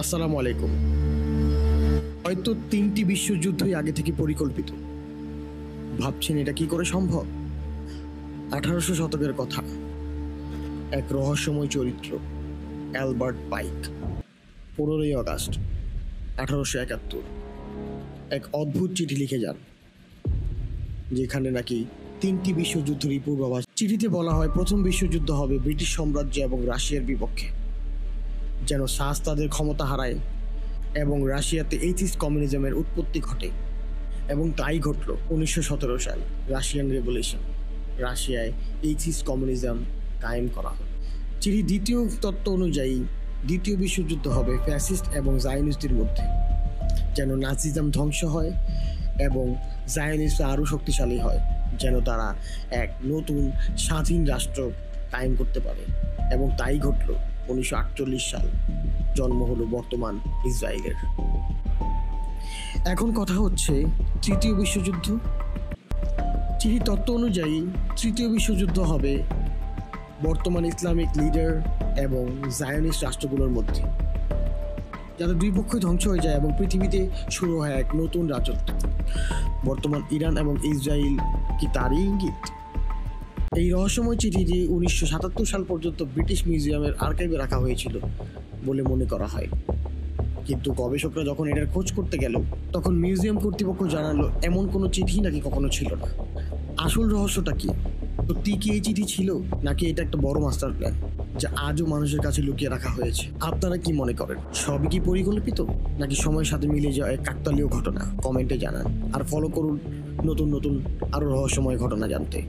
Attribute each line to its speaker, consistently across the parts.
Speaker 1: আসসালামু আলাইকুম। হয়তো ৩টি বিশ্বযুদ্ধই আগে থেকে পরিকল্পিত। ভাবছেন এটা কি করে সম্ভব? ১৮০০ শতকের কথা। এক রহস্যময় চরিত্র, অ্যালবার্ট পাইক। ১৫ই আগস্ট ১৮৭১ এক অদ্ভুত চিঠি লিখে যান, যেখানে নাকি ৩টি বিশ্বযুদ্ধেরই পূর্বাভাস। চিঠিতে বলা হয় প্রথম বিশ্বযুদ্ধ হবে ব্রিটিশ সাম্রাজ্য এবং রাশিয়ার বিপক্ষে, যেন সাস তাদের ক্ষমতা হারায় এবং রাশিয়াতে এইথিস্ট কমিউনিজমের উৎপত্তি ঘটে। এবং তাই ঘটল ১৯১৭ সাল, রাশিয়ান রেভলিউশন। রাশিয়ায় এইথিস্ট কমিউনিজম কায়েম করা হয়। চিঠির দ্বিতীয় তত্ত্ব অনুযায়ী দ্বিতীয় বিশ্বযুদ্ধ হবে ফ্যাসিস্ট এবং জায়নিস্টদের মধ্যে, যেন নাজিজম ধ্বংস হয় এবং জায়নিস্টরা আরও শক্তিশালী হয়, যেন তারা এক নতুন স্বাধীন রাষ্ট্র কায়েম করতে পারে। এবং তাই ঘটল ১৯৪৮ সাল, জন্ম হলো বর্তমান ইসরায়েলের। এখন কথা হচ্ছে তৃতীয় বিশ্বযুদ্ধ। চিঠির তত্ত্ব অনুযায়ী তৃতীয় বিশ্বযুদ্ধ হবে বর্তমান ইসলামিক লিডার এবং জায়নিস্ট রাষ্ট্রগুলোর মধ্যে, যাতে দুই পক্ষই ধ্বংস হয়ে যায় এবং পৃথিবীতে শুরু হয় এক নতুন রাজত্ব। বর্তমান ইরান এবং ইসরায়েল কি তারই ইঙ্গিত? এই রহস্যময় চিঠিটি ১৯৭৭ সাল পর্যন্ত ব্রিটিশ মিউজিয়ামের আর্কাইভে রাখা হয়েছিল বলে মনে করা হয়। কিন্তু গবেষকরা যখন এটার খোঁজ করতে গেল, তখন মিউজিয়াম কর্তৃপক্ষ জানালো এমন কোনো চিঠি নাকি কখনো ছিল না। আসল রহস্যটা কি? সত্যি কি এই চিঠি ছিল, নাকি এটা একটা বড় মাস্টার প্ল্যান যা আজও মানুষের কাছে লুকিয়ে রাখা হয়েছে? আপনারা কি মনে করেন, সবই কি পরিকল্পিত, নাকি সময়ের সাথে মিলে যাওয়া এক কাকতালীয় ঘটনা? কমেন্টে জানান আর ফলো করুন নতুন নতুন আরও রহস্যময় ঘটনা জানতে।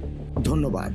Speaker 1: ধন্যবাদ।